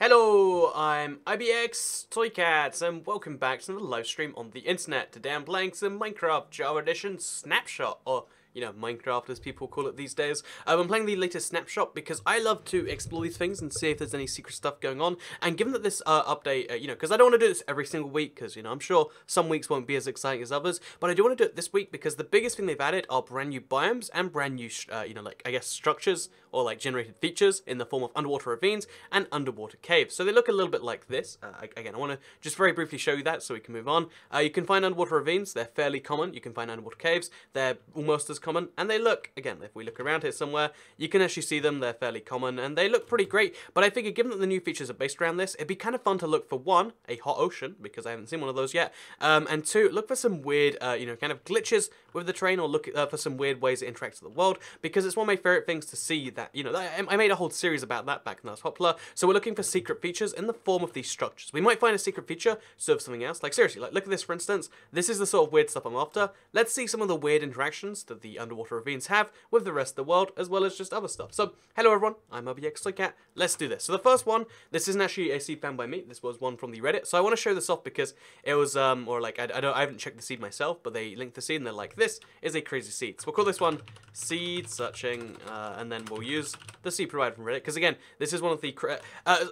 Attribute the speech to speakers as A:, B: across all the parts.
A: Hello, I'm IBX Toycats, and welcome back to another live stream on the internet. Today I'm playing some Minecraft Java Edition Snapshot, or Minecraft as people call it these days. I'm playing the latest Snapshot because I love to explore these things and see if there's any secret stuff going on. And given that this update, because I don't want to do this every single week, because I'm sure some weeks won't be as exciting as others, but I do want to do it this week because the biggest thing they've added are brand new biomes and brand new, I guess structures or like generated features in the form of underwater ravines and underwater caves. So they look a little bit like this. Again, I want to just very briefly show you that so we can move on. You can find underwater ravines, they're fairly common. You can find underwater caves, they're almost as common, and they look, again, if we look around here somewhere, you can actually see them, they're fairly common, and they look pretty great. But I figured given that the new features are based around this, it'd be kind of fun to look for one, a hot ocean, because I haven't seen one of those yet, and two, look for some weird, kind of glitches with the terrain, or look for some weird ways it interacts with the world, because it's one of my favorite things to see that, I made a whole series about that back when that was popular. So we're looking for secret features in the form of these structures. We might find a secret feature, serve something else. Like seriously, like look at this for instance. This is the sort of weird stuff I'm after. Let's see some of the weird interactions that the underwater ravines have with the rest of the world, as well as just other stuff. So hello everyone, I'm IBX Let's do this. So the first one, this isn't actually a seed found by me. This was one from the Reddit. So I want to show this off because it was I haven't checked the seed myself, but they linked the seed and they're like, this is a crazy seed. So we'll call this one seed searching, and then we'll use the seed provided from Reddit, because again, this is one of the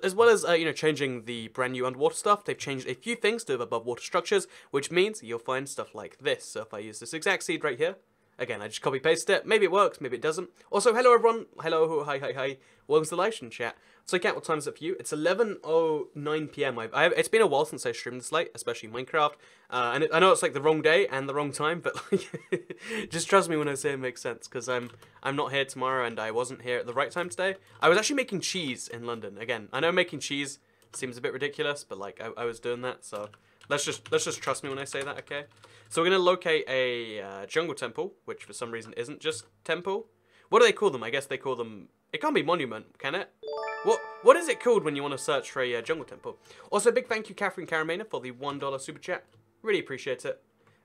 A: as well as changing the brand new underwater stuff, they've changed a few things to above water structures, which means you'll find stuff like this. So if I use this exact seed right here, again, I just copy paste it. Maybe it works, maybe it doesn't. Also, hello everyone. Hello, hi. Welcome to the live stream chat. So, Kat, what time is it for you? It's 11:09 p.m. It's been a while since I streamed this late, especially Minecraft. And I know it's like the wrong day and the wrong time, but like, just trust me when I say it makes sense, because I'm not here tomorrow and I wasn't here at the right time today. I was actually making cheese in London. Again, I know making cheese seems a bit ridiculous, but like I was doing that, so let's just trust me when I say that, okay? So we're gonna locate a jungle temple, which for some reason isn't just temple. What do they call them? I guess they call them. It can't be monument, can it? What is it called when you want to search for a jungle temple? Also, big thank you, Catherine Caramena, for the $1 super chat. Really appreciate it.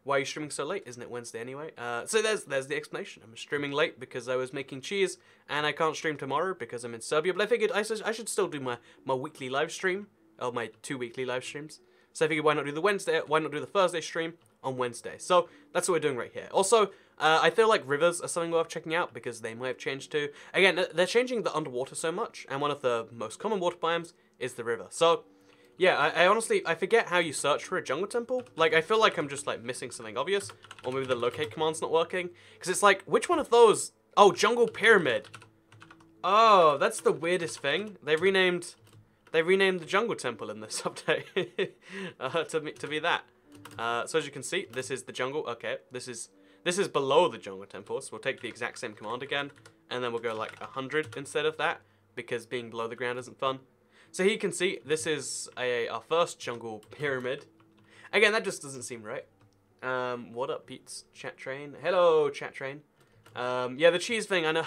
A: Why are you streaming so late? Isn't it Wednesday anyway? So there's the explanation. I'm streaming late because I was making cheese, and I can't stream tomorrow because I'm in Serbia. But I figured I should still do my weekly live stream, or my 2 weekly live streams. So I figured why not do the Wednesday? Why not do the Thursday stream on Wednesday? So that's what we're doing right here. Also, I feel like rivers are something worth checking out because they might have changed too. Again, they're changing the underwater so much, and one of the most common water biomes is the river. So yeah, I honestly, I forget how you search for a jungle temple. Like, I feel like I'm just like missing something obvious, or maybe the locate command's not working. Because it's like, which one of those? Oh, jungle pyramid. Oh, that's the weirdest thing. They renamed the jungle temple in this update to be that. So as you can see, this is the jungle. Okay, this is below the jungle temple. So we'll take the exact same command again, and then we'll go like 100 instead of that, because being below the ground isn't fun. So here you can see this is our first jungle pyramid. Again, that just doesn't seem right. What up, Pete's chat train? Hello, chat train. Yeah, the cheese thing, I know.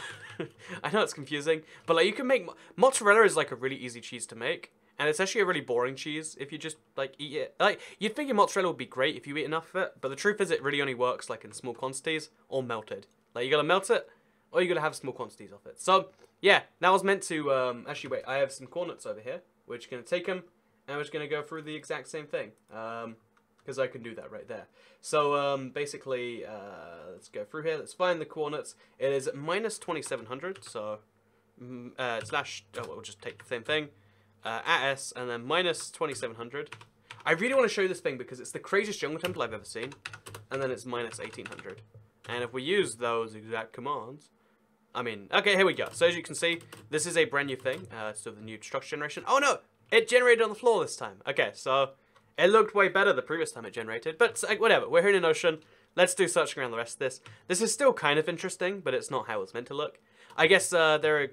A: I know it's confusing, but like you can make mozzarella is like a really easy cheese to make, and it's actually a really boring cheese if you just like eat it. Like you'd figure mozzarella would be great if you eat enough of it, but the truth is it really only works like in small quantities or melted. Like you gotta melt it, or you gotta have small quantities of it. So yeah, that was meant to actually wait. I have some coordinates over here. We're just gonna take them, and we're just gonna go through the exact same thing. Because I can do that right there. So basically, let's go through here. Let's find the coordinates. It is minus 2700. So slash. Oh, we'll just take the same thing. At s and then minus 2700. I really want to show you this thing because it's the craziest jungle temple I've ever seen. And then it's minus 1800. And if we use those exact commands, I mean, okay, here we go. So as you can see, this is a brand new thing. So the new structure generation. Oh no, it generated on the floor this time. Okay, so it looked way better the previous time it generated, but whatever. We're here in an ocean. Let's do searching around the rest of this. This is still kind of interesting, but it's not how it's meant to look. I guess there are,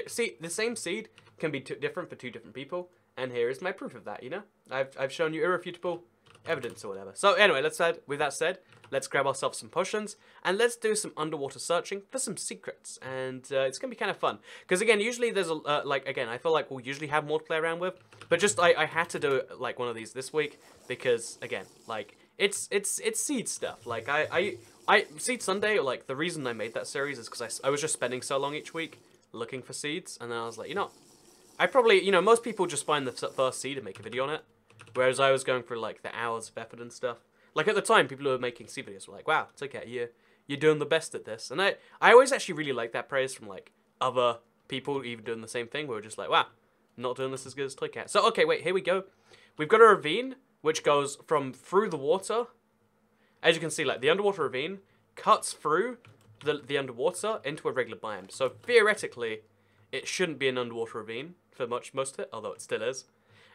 A: see, the same seed can be different for two different people, and here is my proof of that. I've shown you irrefutable evidence or whatever. So anyway, with that said, let's grab ourselves some potions and let's do some underwater searching for some secrets. And it's gonna be kind of fun because again, usually there's a I feel like we'll usually have more to play around with, but just I had to do like one of these this week because again, like it's seed stuff. Like I Seed Sunday, like the reason I made that series is because I was just spending so long each week looking for seeds, and then I was like, I probably, you know, most people just find the first sea to make a video on it. Whereas I was going through, like, the hours of effort and stuff. Like, at the time, people who were making sea videos were like, wow, it's okay, you're doing the best at this. And I always actually really like that praise from, like, other people even doing the same thing. We were just like, wow, not doing this as good as Toycat. So, okay, wait, here we go. We've got a ravine, which goes from through the water. As you can see, like, the underwater ravine cuts through the underwater into a regular biome. So, theoretically, it shouldn't be an underwater ravine for most of it, although it still is.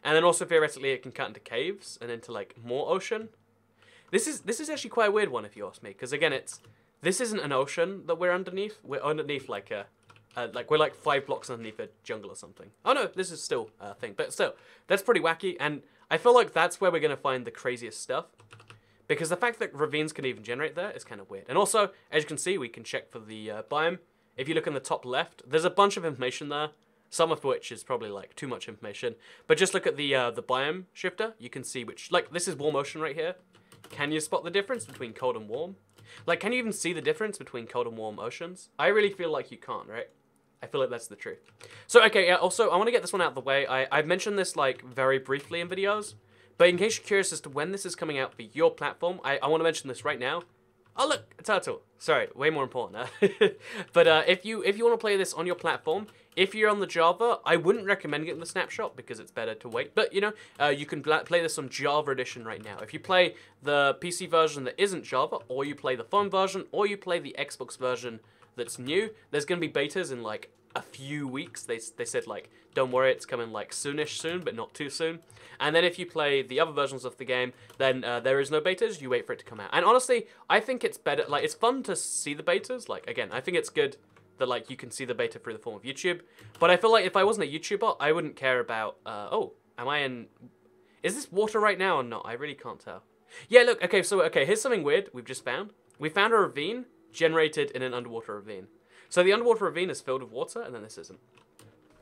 A: And then also, theoretically, it can cut into caves and into, like, more ocean. This is actually quite a weird one, if you ask me. Because, again, this isn't an ocean that we're underneath. We're underneath, like, we're, like, 5 blocks underneath a jungle or something. Oh, no, this is still a thing. But still, that's pretty wacky. And I feel like that's where we're going to find the craziest stuff. Because the fact that ravines can even generate there is kind of weird. And also, as you can see, we can check for the biome. If you look in the top left, there's a bunch of information there. Some of which is probably, like, too much information. But just look at the biome shifter. You can see which... Like, this is warm ocean right here. Can you spot the difference between cold and warm? Like, can you even see the difference between cold and warm oceans? I really feel like you can't, right? I feel like that's the truth. So, okay, yeah, also, I want to get this one out of the way. I've mentioned this, like, very briefly in videos. But in case you're curious as to when this is coming out for your platform, I want to mention this right now. Oh, look, a turtle. Sorry, way more important. But if you want to play this on your platform, if you're on the Java, I wouldn't recommend getting the snapshot because it's better to wait. But, you know, you can play this on Java Edition right now. If you play the PC version that isn't Java, or you play the phone version, or you play the Xbox version that's new, there's going to be betas in, like, a few weeks. They said, like, don't worry, it's coming, like, soonish soon, but not too soon. And then if you play the other versions of the game, then there is no betas, you wait for it to come out. And honestly, I think it's better, like, it's fun to see the betas. Like, again, I think it's good that, like, you can see the beta through the form of YouTube. But I feel like if I wasn't a YouTuber, I wouldn't care about, oh, am I in, is this water right now or not? I really can't tell. Yeah, look, okay, so, okay, here's something weird we've just found. We found a ravine generated in an underwater ravine. So the underwater ravine is filled with water, and then this isn't.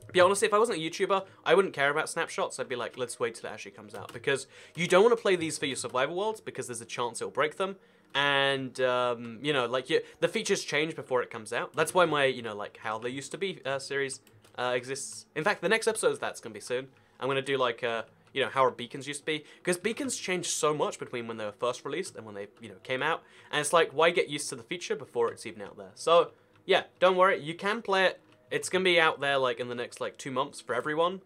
A: But yeah, honestly, if I wasn't a YouTuber, I wouldn't care about snapshots. I'd be like, let's wait till it actually comes out. Because you don't want to play these for your survival worlds, because there's a chance it'll break them. And, you know, like, the features change before it comes out. That's why my, you know, like, How They Used to Be series exists. In fact, the next episode of that's going to be soon. I'm going to do, like, you know, how our beacons used to be. Because beacons changed so much between when they were first released and when they, you know, came out. And it's like, why get used to the feature before it's even out there? So, yeah, don't worry. You can play it. It's going to be out there, like, in the next, like, 2 months for everyone.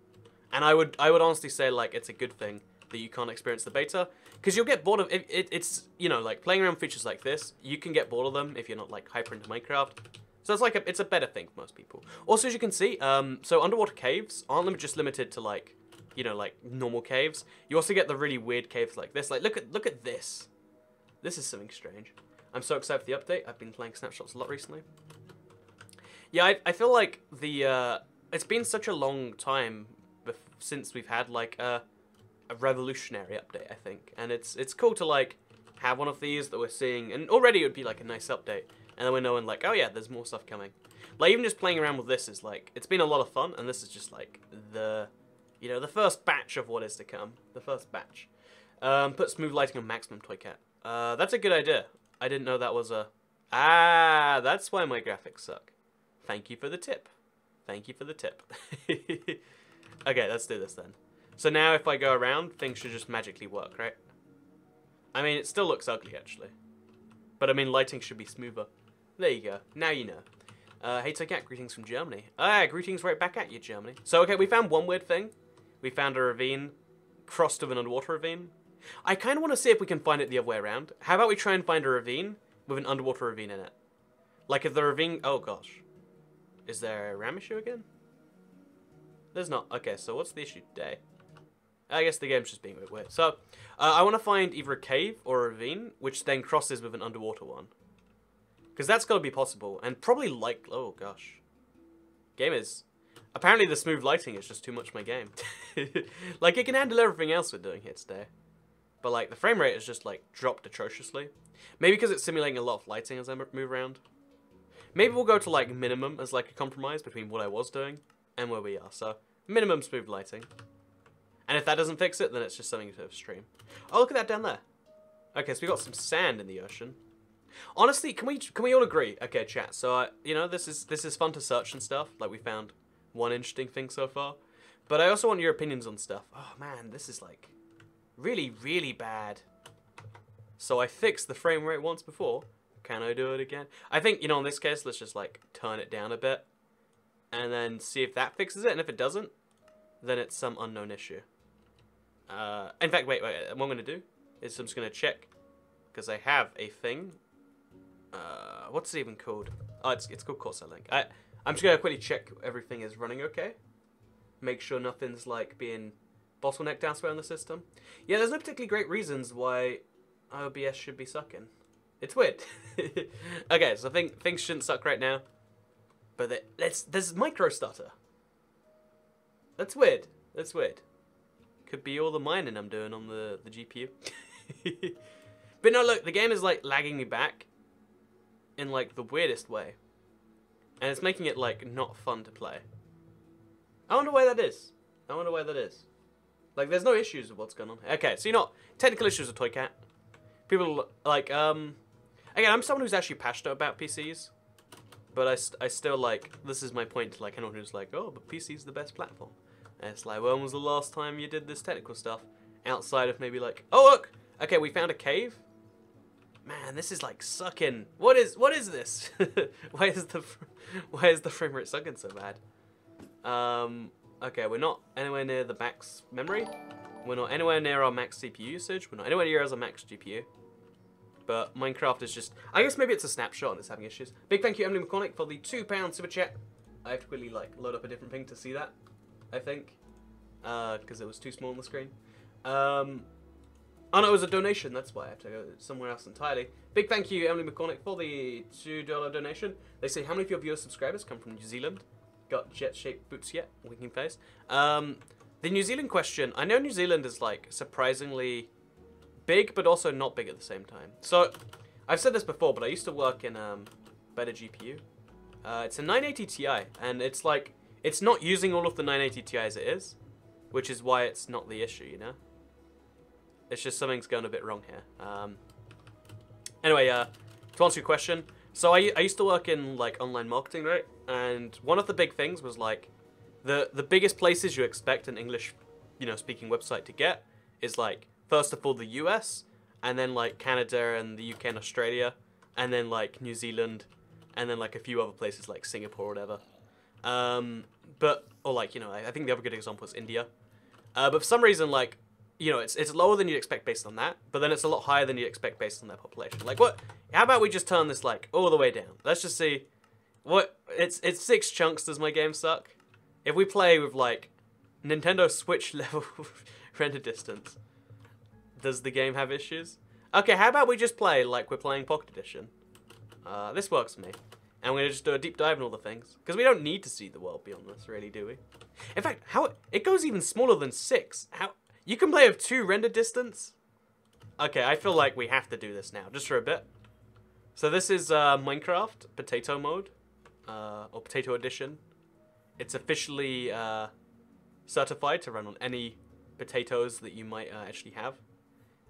A: And I would honestly say, like, it's a good thing that you can't experience the beta. Because you'll get bored of it. It's, you know, like, playing around with features like this, you can get bored of them if you're not, like, hyper into Minecraft. So it's like, it's a better thing for most people. Also, as you can see, so underwater caves aren't just limited to, like, you know, like, normal caves. You also get the really weird caves like this. Like, look at this. This is something strange. I'm so excited for the update. I've been playing snapshots a lot recently. Yeah, I feel like it's been such a long time since we've had, like, a revolutionary update, I think. And it's cool to, like, have one of these that we're seeing. And already it would be, like, a nice update. And then we're knowing, like, oh yeah, there's more stuff coming. Like, even just playing around with this is, like, it's been a lot of fun. And this is just, like, you know, the first batch of what is to come. The first batch. Put smooth lighting on maximum Toycat. That's a good idea. I didn't know that was a... Ah, that's why my graphics suck. Thank you for the tip. Thank you for the tip. Okay, let's do this then. So now if I go around, things should just magically work, right? I mean, it still looks ugly, actually. But, I mean, lighting should be smoother. There you go. Now you know. Hey, Toycat, greetings from Germany. Ah, greetings right back at you, Germany. So, okay, we found one weird thing. We found a ravine crossed with an underwater ravine. I kind of want to see if we can find it the other way around. How about we try and find a ravine with an underwater ravine in it? Like, if the ravine... Oh, gosh. Is there a RAM issue again? There's not. Okay, so what's the issue today? I guess the game's just being a bit weird. So, I want to find either a cave or a ravine, which then crosses with an underwater one. Because that's got to be possible. And probably like... Oh, gosh. Game is... Apparently the smooth lighting is just too much for my game. Like, it can handle everything else we're doing here today. But, like, the frame rate has just, like, dropped atrociously. Maybe because it's simulating a lot of lighting as I move around. Maybe we'll go to, like, minimum as, like, a compromise between what I was doing and where we are. So, minimum smooth lighting. And if that doesn't fix it, then it's just something to stream. Oh, look at that down there. Okay, so we got some sand in the ocean. Honestly, can we all agree? Okay, chat. So, you know, this is fun to search and stuff. Like, we found one interesting thing so far. But I also want your opinions on stuff. Oh man, this is like really, really bad. So I fixed the frame rate once before. Can I do it again? I think, you know, in this case, let's just like turn it down a bit. And then see if that fixes it. And if it doesn't, then it's some unknown issue. In fact, wait. What I'm going to do is I'm just going to check. Because I have a thing. What's it even called? Oh, it's called Corsair Link. I'm just going to quickly check everything is running okay. Make sure nothing's like being bottlenecked elsewhere in the system. Yeah, there's no particularly great reasons why OBS should be sucking. It's weird. Okay, so I think things shouldn't suck right now. But there's micro stutter. That's weird. That's weird. Could be all the mining I'm doing on the GPU. But no, look, the game is like lagging me back in like the weirdest way. And it's making it like not fun to play. I wonder why that is. I wonder why that is. Like, there's no issues with what's going on. Okay, so you know, technical issues with ToyCat. People like, again, I'm someone who's actually passionate about PCs. But I still like, this is my point to like anyone who's like, oh, but PC's the best platform. And it's like, when was the last time you did this technical stuff? Outside of maybe like, oh look, okay, we found a cave. Man, this is like sucking. What is this? why is the frame rate sucking so bad? Okay, we're not anywhere near the max memory. We're not anywhere near our max CPU usage. We're not anywhere near our max GPU. But Minecraft is just... I guess maybe it's a snapshot and it's having issues. Big thank you, Emily McCormick, for the £2 super chat. I have to quickly, like, load up a different thing to see that, I think. Because it was too small on the screen. Oh no, it was a donation. That's why I have to go somewhere else entirely. Big thank you, Emily McCormick, for the $2 donation. They say, how many of your viewers subscribers come from New Zealand? Got jet-shaped boots yet? Winking face. The New Zealand question. I know New Zealand is, like, surprisingly... big, but also not big at the same time. So, I've said this before, but I used to work in better GPU. It's a 980 Ti, and it's like, it's not using all of the 980 Ti as it is, which is why it's not the issue, you know? It's just something's going a bit wrong here. Anyway, to answer your question, so I used to work in like online marketing, right? And one of the big things was like, the biggest places you expect an English, you know, speaking website to get is like, first of all, the US, and then, like, Canada and the UK and Australia, and then, like, New Zealand, and then, like, a few other places, like Singapore or whatever. Or, like, you know, I think the other good example is India. But for some reason, like, you know, it's lower than you'd expect based on that, but then it's a lot higher than you'd expect based on their population. Like, what? How about we just turn this, like, all the way down? Let's just see. What? It's 6 chunks. Does my game suck? If we play with, like, Nintendo Switch level render distance... does the game have issues? Okay, how about we just play like we're playing Pocket Edition? This works for me. And we're going to just do a deep dive in all the things. Because we don't need to see the world beyond this, really, do we? In fact, it goes even smaller than 6. You can play with 2 render distance? Okay, I feel like we have to do this now, just for a bit. So this is Minecraft Potato Mode. Or Potato Edition. It's officially certified to run on any potatoes that you might actually have.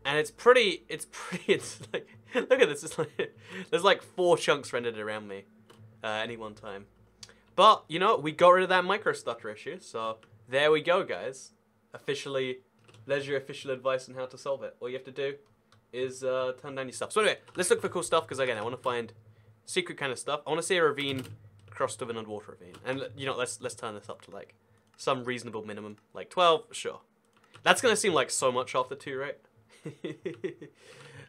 A: And it's like, look at this, it's like, there's like 4 chunks rendered around me any one time. But, you know, we got rid of that micro stutter issue, so there we go, guys. Officially, there's your official advice on how to solve it. All you have to do is turn down your stuff. So anyway, let's look for cool stuff, because again, I want to find secret kind of stuff. I want to see a ravine crossed with an underwater ravine. And, you know, let's turn this up to, like, some reasonable minimum. Like 12, sure. That's going to seem like so much after 2, right?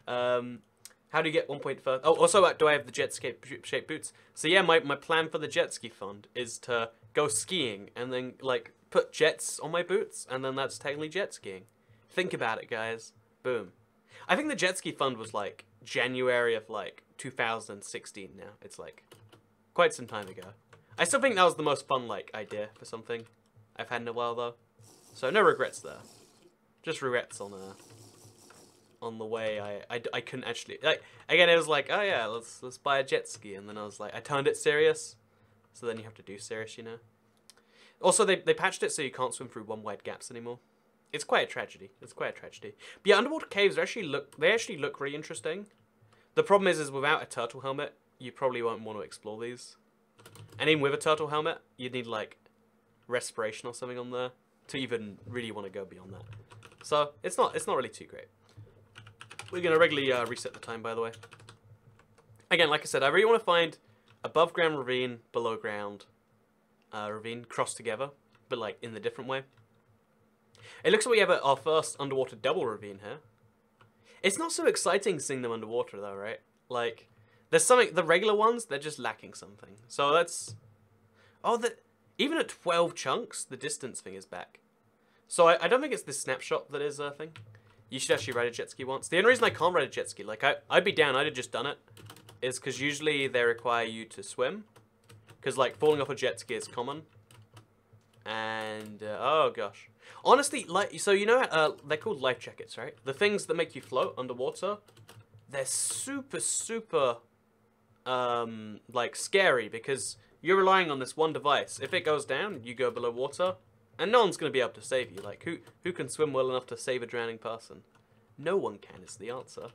A: How do you get 1.1? Oh, also, do I have the jet-shaped boots? So yeah, my plan for the jet ski fund is to go skiing and then like put jets on my boots, and then that's technically jet skiing. Think about it, guys. Boom. I think the jet ski fund was like January of like 2016. Now it's like quite some time ago. I still think that was the most fun like idea for something I've had in a while though. So no regrets there. Just regrets on the way I couldn't actually, like, again, it was like, oh yeah, let's buy a jet ski, and then I was like, I turned it serious, so then you have to do serious, you know. Also, they patched it so you can't swim through one wide gaps anymore. It's quite a tragedy. It's quite a tragedy. But yeah, underwater caves actually look really interesting. The problem is without a turtle helmet, you probably won't want to explore these. And even with a turtle helmet, you'd need like respiration or something on there. to even really want to go beyond that. So it's not really too great. We're gonna regularly reset the time, by the way. Again, like I said, I really want to find above ground ravine, below ground ravine crossed together, but like in the different way. It looks like we have our first underwater double ravine here. It's not so exciting seeing them underwater though, right? Like, there's something, the regular ones, they're just lacking something. So that's, oh, even at 12 chunks, the distance thing is back. So I don't think it's this snapshot that is a thing. You should actually ride a jet ski once. The only reason I can't ride a jet ski, like I'd be down, I'd have just done it, is because usually they require you to swim. Because like falling off a jet ski is common. And, oh gosh. Honestly, like, so you know, they're called life jackets, right? The things that make you float underwater, they're super, super, like, scary because you're relying on this one device. If it goes down, you go below water, and no one's going to be able to save you. Like, who can swim well enough to save a drowning person? No one can is the answer.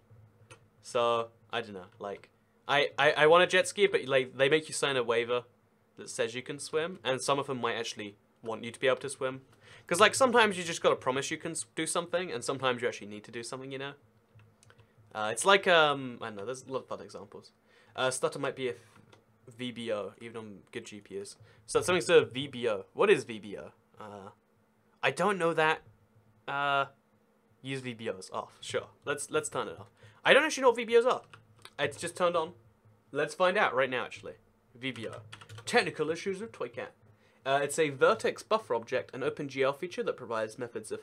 A: So, I don't know, like, I want a jet ski, but like, they make you sign a waiver that says you can swim, and some of them might actually want you to be able to swim. Because, like, sometimes you just got to promise you can do something, and sometimes you actually need to do something, you know? It's like, I don't know, there's a lot of other examples. Stutter might be a VBO, even on good GPUs. So something sort of VBO. What is VBO? I don't know that. Use VBOs off. Sure. Let's turn it off. I don't actually know what VBOs are. It's just turned on. Let's find out right now, actually. VBO. Technical issues with ToyCat. It's a vertex buffer object, an OpenGL feature that provides methods of...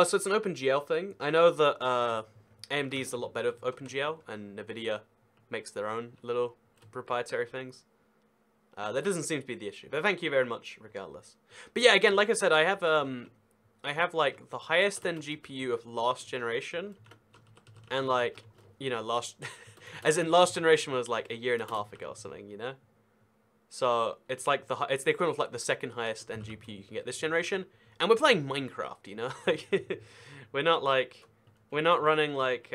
A: so it's an OpenGL thing. I know that AMD is a lot better with OpenGL, and NVIDIA makes their own little proprietary things. That doesn't seem to be the issue, but thank you very much regardless. But yeah, again, like I said, I have like the highest end GPU of last generation, and like, you know, as in last generation was like a year and a half ago or something, you know? So it's like it's the equivalent of like the second highest end GPU you can get this generation, and we're playing Minecraft, you know? we're not running like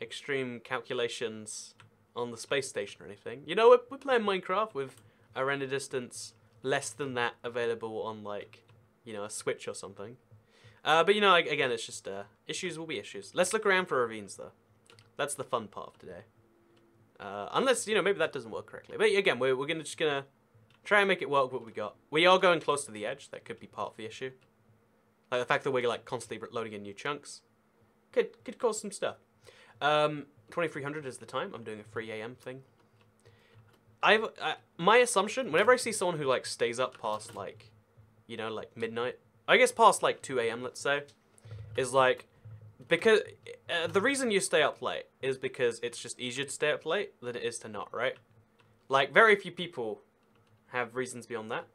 A: extreme calculations on the space station or anything. You know, we're playing Minecraft with a render distance less than that available on like, you know, a Switch or something. But you know, again, it's just issues will be issues. Let's look around for ravines though. That's the fun part of today. Unless, you know, maybe that doesn't work correctly. But again, we're just gonna try and make it work with what we got. We are going close to the edge. That could be part of the issue. Like the fact that we're like constantly loading in new chunks could cause some stuff. 2300 is the time. I'm doing a 3 AM thing. My assumption, whenever I see someone who like stays up past like, you know, like midnight, I guess past like 2 AM, let's say, is like, because the reason you stay up late is because it's just easier to stay up late than it is to not, right? Like, very few people have reasons beyond that.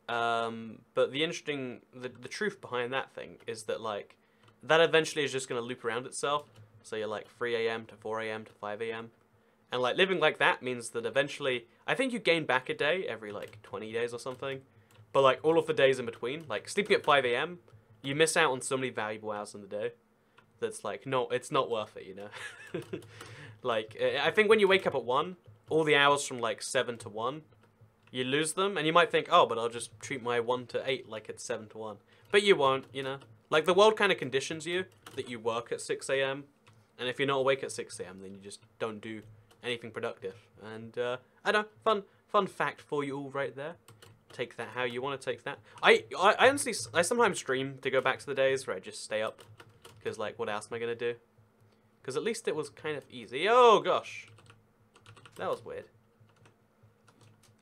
A: But the truth behind that thing is that, like, that eventually is just going to loop around itself. So you're like 3 AM to 4 AM to 5 AM. And, like, living like that means that eventually, I think you gain back a day every, like, 20 days or something. But, like, all of the days in between, like, sleeping at 5 AM, you miss out on so many valuable hours in the day that's like, no, it's not worth it, you know? Like, I think when you wake up at 1, all the hours from like 7 to 1, you lose them, and you might think, oh, but I'll just treat my 1 to 8 like it's 7 to 1. But you won't, you know? Like, the world kind of conditions you that you work at 6 AM, and if you're not awake at 6 AM, then you just don't do anything productive. And, I don't know, fun fact for you all right there. Take that how you want to take that. I honestly, I sometimes stream to go back to the days where I just stay up. Because, like, what else am I going to do? Because at least it was kind of easy. Oh, gosh. That was weird.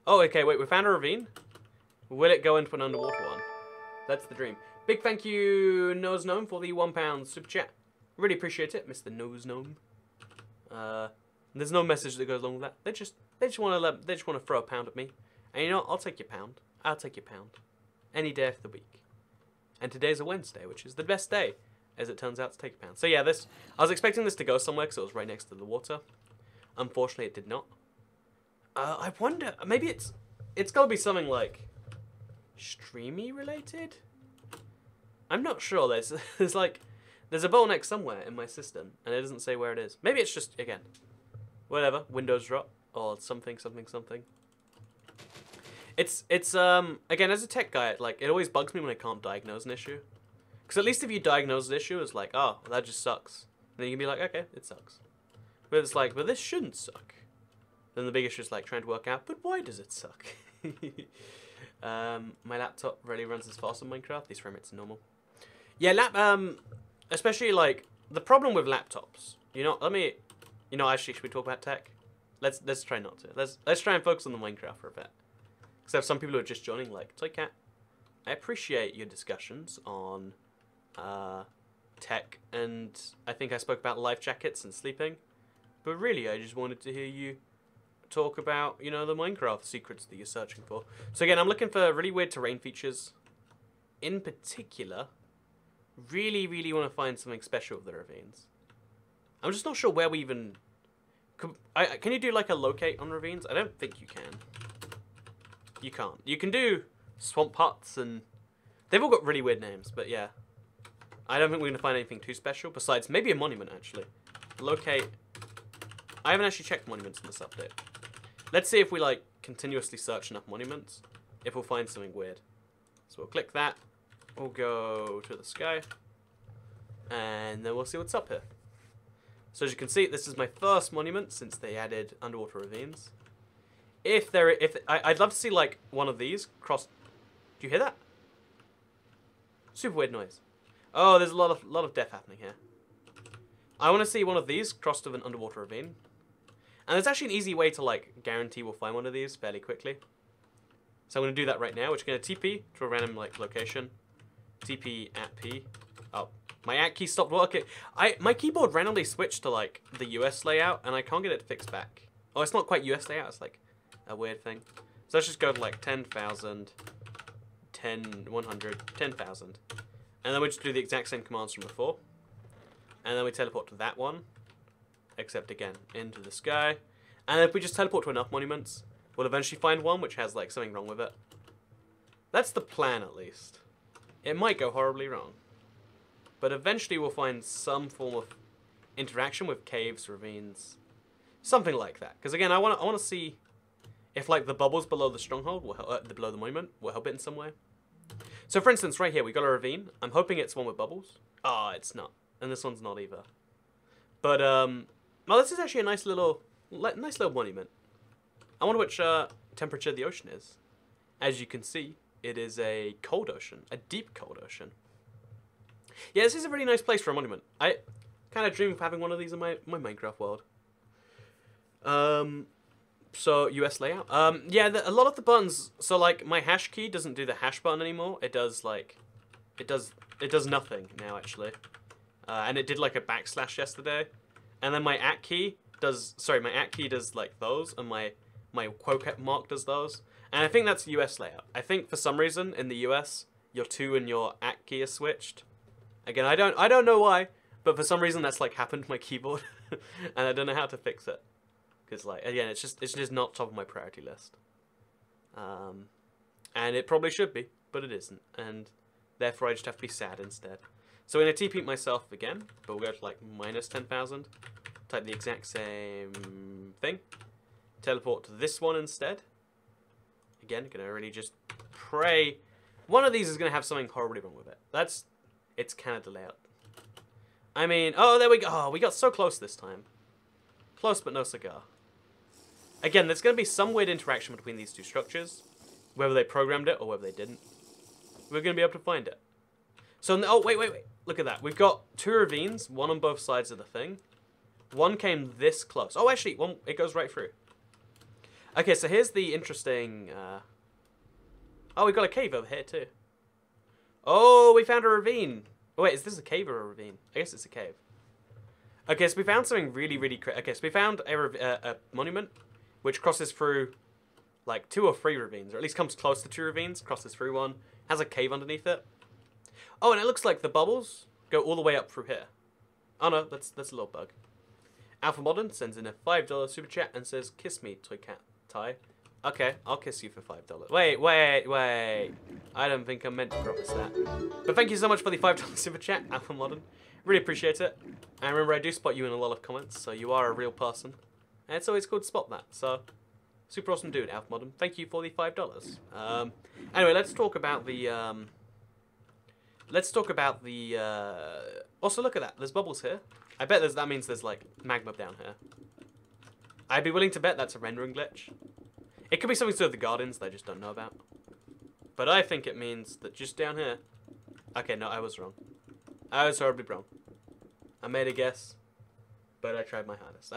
A: Oh, okay, wait, we found a ravine. Will it go into an underwater one? That's the dream. Big thank you, Nose Gnome, for the £1 super chat. Really appreciate it, Mr. Nose Gnome. There's no message that goes along with that. They just want to throw a pound at me. And you know what? I'll take your pound. I'll take your pound. Any day of the week. And today's a Wednesday, which is the best day, as it turns out, to take a pound. So yeah, I was expecting this to go somewhere because it was right next to the water. Unfortunately, it did not. I wonder, maybe it's got to be something like streamy related? I'm not sure. There's a bottleneck somewhere in my system, and it doesn't say where it is. Maybe it's just, again, whatever, Windows drop, or something. It's again, as a tech guy, like, it always bugs me when I can't diagnose an issue. Because at least if you diagnose an issue, it's like, oh, that just sucks. And then you can be like, okay, it sucks. But it's like, but this shouldn't suck. Then the big issue is like trying to work out, but why does it suck? My laptop really runs as fast on Minecraft. These frame rates are normal. Yeah, especially like the problem with laptops. You know, actually, should we talk about tech? Let's try not to. Let's try and focus on the Minecraft for a bit. Because I have some people who are just joining, like, Toy Cat, I appreciate your discussions on tech, and I think I spoke about life jackets and sleeping. But really, I just wanted to hear you talk about, you know, the Minecraft secrets that you're searching for. So again, I'm looking for really weird terrain features. In particular, really want to find something special with the ravines. I'm just not sure where we even... Can you do like a locate on ravines? I don't think you can. You can't. You can do swamp huts, and they've all got really weird names, but yeah. I don't think we're going to find anything too special, besides maybe a monument, actually. Locate... I haven't actually checked monuments in this update. Let's see if we, like, continuously search enough monuments, if we'll find something weird. So we'll click that. We'll go to the sky. And then we'll see what's up here. So as you can see, this is my first monument since they added underwater ravines. I'd love to see, like, one of these cross... Do you hear that? Super weird noise. Oh, there's a lot of death happening here. I want to see one of these crossed with an underwater ravine. And there's actually an easy way to, like, guarantee we'll find one of these fairly quickly. So I'm going to do that right now, which is going to TP to a random, like, location. TP at P. Oh, my at key stopped working. My keyboard randomly switched to, like, the US layout, and I can't get it fixed back. Oh, it's not quite US layout, it's, like, a weird thing. So let's just go to, like, 10,000, 100, 10,000. And then we just do the exact same commands from before. And then we teleport to that one. Except again, into the sky. And if we just teleport to enough monuments, we'll eventually find one which has, like, something wrong with it. That's the plan, at least. It might go horribly wrong. But eventually we'll find some form of interaction with caves, ravines, something like that. Because again, I want to see if, like, the bubbles below the stronghold, will help, below the monument, will help it in some way. So for instance, right here, we got a ravine. I'm hoping it's one with bubbles. Ah, it's not. And this one's not either. But, well, this is actually a nice little monument. I wonder which temperature the ocean is. As you can see, it is a cold ocean. A deep cold ocean. Yeah, this is a really nice place for a monument. I kind of dream of having one of these in my Minecraft world. So, US layout. Yeah, a lot of the buttons... So, like, my hash key doesn't do the hash button anymore. It does, like... It does nothing now, actually. And it did, like, a backslash yesterday. And then my at key does... Sorry, my at key does, like, those. And my quote mark does those. And I think that's US layout. I think, for some reason, in the US, your 2 and your at key are switched. Again, I don't know why. But for some reason, that's, like, happened to my keyboard. And I don't know how to fix it. Because, like, again, it's just not top of my priority list. And it probably should be, but it isn't. And therefore, I just have to be sad instead. So I'm going to TP myself again, but we'll go to, like, minus 10,000. Type the exact same thing. Teleport to this one instead. Again, going to really just pray. One of these is going to have something horribly wrong with it. It's Canada layout. I mean, oh, there we go. Oh, we got so close this time. Close, but no cigar. Again, there's going to be some weird interaction between these two structures. Whether they programmed it or whether they didn't. We're going to be able to find it. So, oh, wait. Look at that. We've got 2 ravines, one on both sides of the thing. One came this close. Oh, actually, one, it goes right through. Okay, so here's the interesting... Oh, we've got a cave over here, too. Oh, we found a ravine. Oh, wait, is this a cave or a ravine? I guess it's a cave. Okay, so we found something really crazy. Okay, so we found a monument which crosses through, like, 2 or 3 ravines, or at least comes close to 2 ravines, crosses through one, has a cave underneath it. Oh, and it looks like the bubbles go all the way up through here. Oh no, that's a little bug. Alpha Modern sends in a $5 super chat and says, "Kiss me, Toy Cat Ty." Okay, I'll kiss you for $5. Wait. I don't think I meant to promise that. But thank you so much for the $5 super chat, Alpha Modern. Really appreciate it. And remember, I do spot you in a lot of comments, so you are a real person. And it's always cool to spot that, so Super awesome dude, Alf Modem. Thank you for the $5. Anyway, let's talk about the. Also, look at that. There's bubbles here. I bet that means there's like magma down here. I'd be willing to bet that's a rendering glitch. It could be something to do with the gardens that I just don't know about. But I think it means that just down here. Okay, no, I was wrong. I was horribly wrong. I made a guess, but I tried my hardest.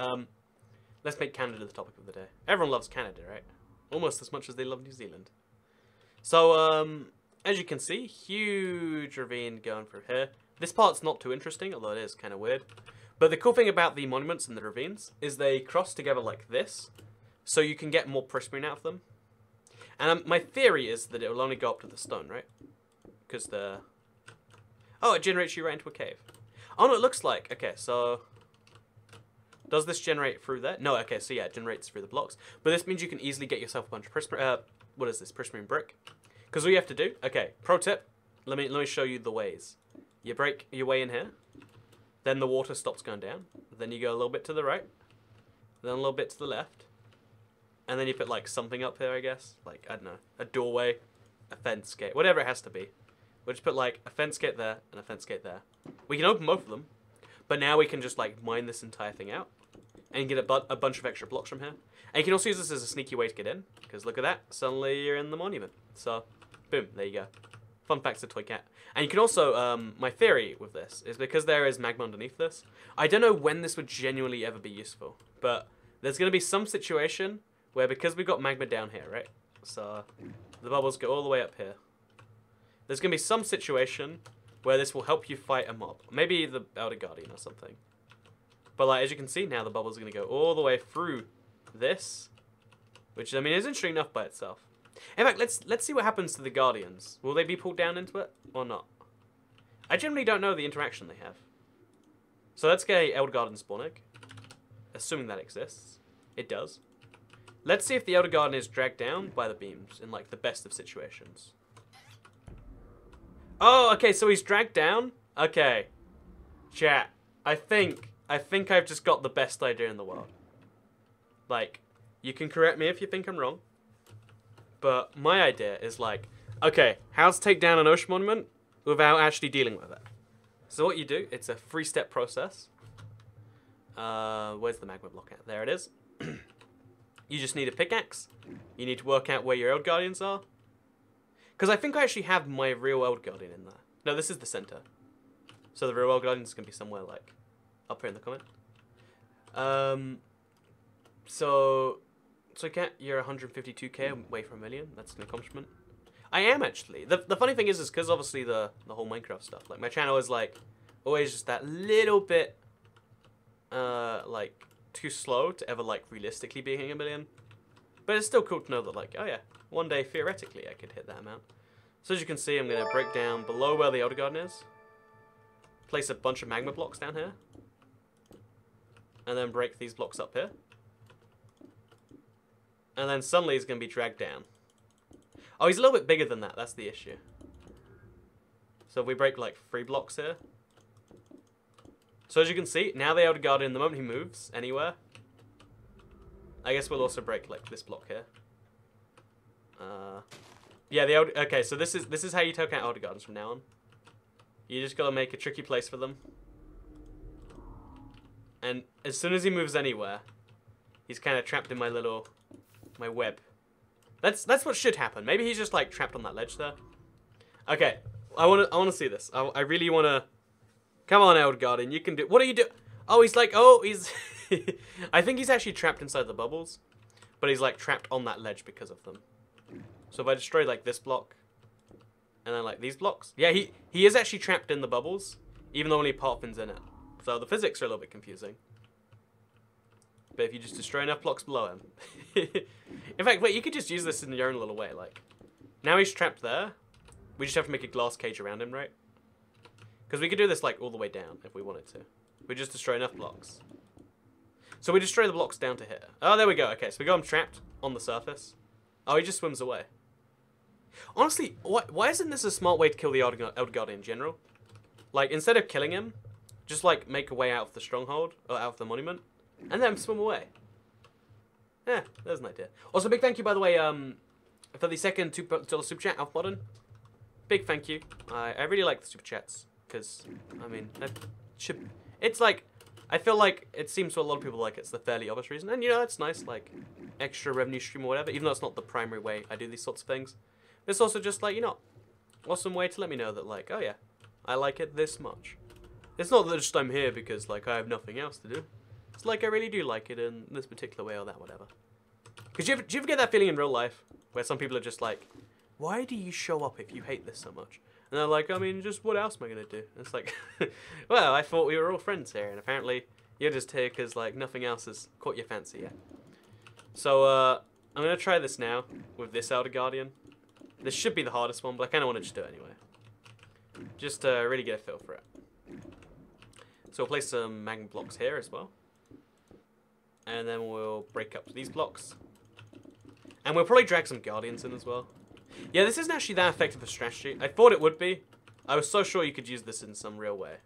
A: Let's make Canada the topic of the day. Everyone loves Canada, right? Almost as much as they love New Zealand. So, as you can see, huge ravine going through here. This part's not too interesting, although it is kind of weird. But the cool thing about the monuments and the ravines is they cross together like this, so you can get more prismarine out of them. And my theory is that it will only go up to the stone, right? Because the... Oh, it generates you right into a cave. Oh, no, it looks like... Okay, so... Does this generate through there? No, okay, so yeah, it generates through the blocks. But this means you can easily get yourself a bunch of prismarine... what is this? Prismarine brick. Because all you have to do... Okay, pro tip. Let me show you the ways. You break your way in here. Then the water stops going down. Then you go a little bit to the right. Then a little bit to the left. And then you put like something up here, I guess. Like, I don't know, a doorway, a fence gate, whatever it has to be. We'll just put like a fence gate there and a fence gate there. We can open both of them. But now we can just like mine this entire thing out. And get a bunch of extra blocks from here. And you can also use this as a sneaky way to get in. Because look at that. Suddenly you're in the monument. So, boom, there you go. Fun facts of Toy Cat. And you can also, my theory with this is because there is magma underneath this, I don't know when this would genuinely ever be useful. But there's going to be some situation where because we've got magma down here, right? So the bubbles go all the way up here. There's going to be some situation where this will help you fight a mob. Maybe the Elder Guardian or something. But like, as you can see now, the bubbles are going to go all the way through this. Which, I mean, is interesting enough by itself. In fact, let's see what happens to the Guardians. Will they be pulled down into it or not? I generally don't know the interaction they have. So let's get a Elder Guardian spawn egg. Assuming that exists. It does. Let's see if the Elder Guardian is dragged down by the beams in like the best of situations. Oh, okay, so he's dragged down? Okay. Chat. I think I've just got the best idea in the world. Like, you can correct me if you think I'm wrong. But my idea is like, okay, how to take down an ocean monument without actually dealing with it. So what you do, it's a 3-step process. Where's the magma block at? There it is. You just need a pickaxe. You need to work out where your Elder Guardians are. Because I think I actually have my real Elder Guardian in there. No, this is the center. So the real Elder Guardian is going to be somewhere like up here in the comment. So Cat, you're 152k away from 1 million. That's an accomplishment. I am actually. The funny thing is because obviously the whole Minecraft stuff. Like my channel is like always just that little bit like too slow to ever like realistically be hitting 1 million. But it's still cool to know that like, oh yeah, one day theoretically I could hit that amount. So as you can see, I'm gonna break down below where the Elder Garden is. Place a bunch of magma blocks down here. And then break these blocks up here. And then suddenly he's going to be dragged down. Oh, he's a little bit bigger than that. That's the issue. So if we break like 3 blocks here. So as you can see, now the Elder Guardian, the moment he moves anywhere, I guess we'll also break like this block here. Yeah, the Elder... Okay, so this is how you take out Elder Guardians from now on. You just got to make a tricky place for them. And as soon as he moves anywhere, he's kind of trapped in my web. That's what should happen. Maybe he's just like trapped on that ledge there. Okay, I wanna see this. I really wanna. Come on, Elder Guardian, you can do. What are you doing? Oh, he's like, oh, he's. I think he's actually trapped inside the bubbles, but he's like trapped on that ledge because of them. So if I destroy like this block, and then like these blocks, yeah, he is actually trapped in the bubbles, even though only part of it's in it. So the physics are a little bit confusing. But if you just destroy enough blocks below him. In fact, wait, you could just use this in your own little way. Like, now he's trapped there. We just have to make a glass cage around him, right? Because we could do this like all the way down if we wanted to. We just destroy enough blocks. So we destroy the blocks down to here. Oh, there we go. Okay, so we got him trapped on the surface. Oh, he just swims away. Honestly, why isn't this a smart way to kill the Elder Guardian in general? Like, instead of killing him, just like make a way out of the stronghold, or out of the monument, and then swim away. There's an idea. Also, big thank you, by the way, for the second $2 super chat, Alf Modern. Big thank you. I really like the super chats, because, I mean, it's like, I feel like it seems to a lot of people like it's the fairly obvious reason, and you know, it's nice, like, extra revenue stream or whatever, even though it's not the primary way I do these sorts of things. But it's also just like, you know, awesome way to let me know that, like, oh yeah, I like it this much. It's not that just I'm here because, like, I have nothing else to do. It's like I really do like it in this particular way or that, whatever. Because do you ever get that feeling in real life where some people are just like, why do you show up if you hate this so much? And they're like, I mean, just what else am I going to do? And it's like, well, I thought we were all friends here, and apparently you're just here because, like, nothing else has caught your fancy yet. So, I'm going to try this now with this Elder Guardian. This should be the hardest one, but I kind of want to just do it anyway. Just to really get a feel for it. So we'll place some magma blocks here as well. And then we'll break up these blocks. And we'll probably drag some Guardians in as well. Yeah, this isn't actually that effective a strategy. I thought it would be. I was so sure you could use this in some real way.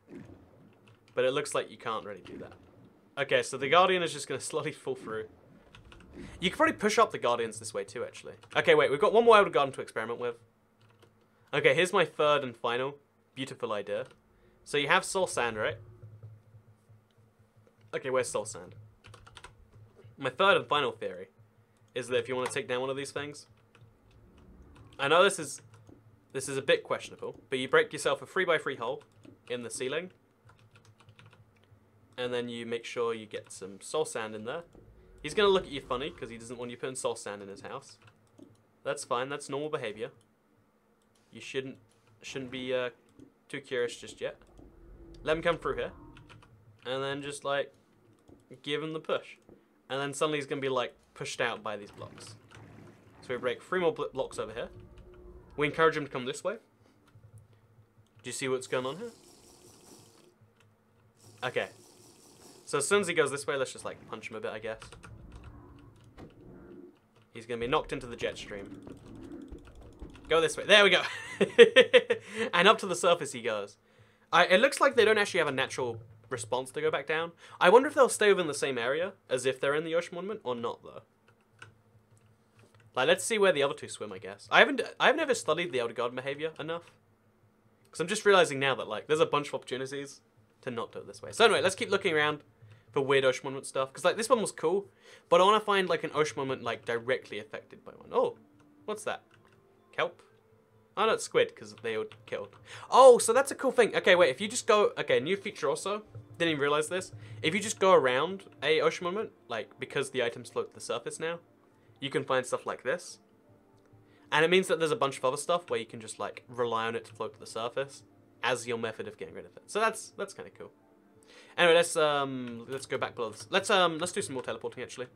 A: But it looks like you can't really do that. Okay, so the Guardian is just going to slowly fall through. You could probably push up the Guardians this way too, actually. Okay, wait, we've got one more Elder Guardian to experiment with. Okay, here's my third and final beautiful idea. So you have Soul Sand, right? Okay, where's Soul Sand? My third and final theory is that if you want to take down one of these things, I know this is a bit questionable, but you break yourself a 3x3 hole in the ceiling, and then you make sure you get some Soul Sand in there. He's going to look at you funny because he doesn't want you putting Soul Sand in his house. That's fine, that's normal behavior. You shouldn't be too curious just yet. Let him come through here, and then just like give him the push. And then suddenly he's going to be like pushed out by these blocks. So we break 3 more blocks over here. We encourage him to come this way. Do you see what's going on here? Okay. So as soon as he goes this way, let's just like punch him a bit, I guess. He's going to be knocked into the jet stream. Go this way. There we go. And up to the surface he goes. It looks like they don't actually have a natural response to go back down. I wonder if they'll stay within the same area as if they're in the ocean monument or not, though. Like, let's see where the other two swim, I guess. I've never studied the Elder Guardian behavior enough. Because I'm just realizing now that, like, there's a bunch of opportunities to not do it this way. So anyway, let's keep looking around for weird ocean monument stuff. Because, like, this one was cool, but I want to find, like, an ocean monument, like, directly affected by one. Oh, what's that? Kelp? Oh, no, it's squid, because they were killed. Oh, so that's a cool thing. Okay, wait, if you just go... Okay, new feature also. Didn't even realize this. If you just go around a ocean monument, like, because the items float to the surface now, you can find stuff like this. And it means that there's a bunch of other stuff where you can just, like, rely on it to float to the surface as your method of getting rid of it. So that's kind of cool. Anyway, let's go back below this. Let's do some more teleporting, actually.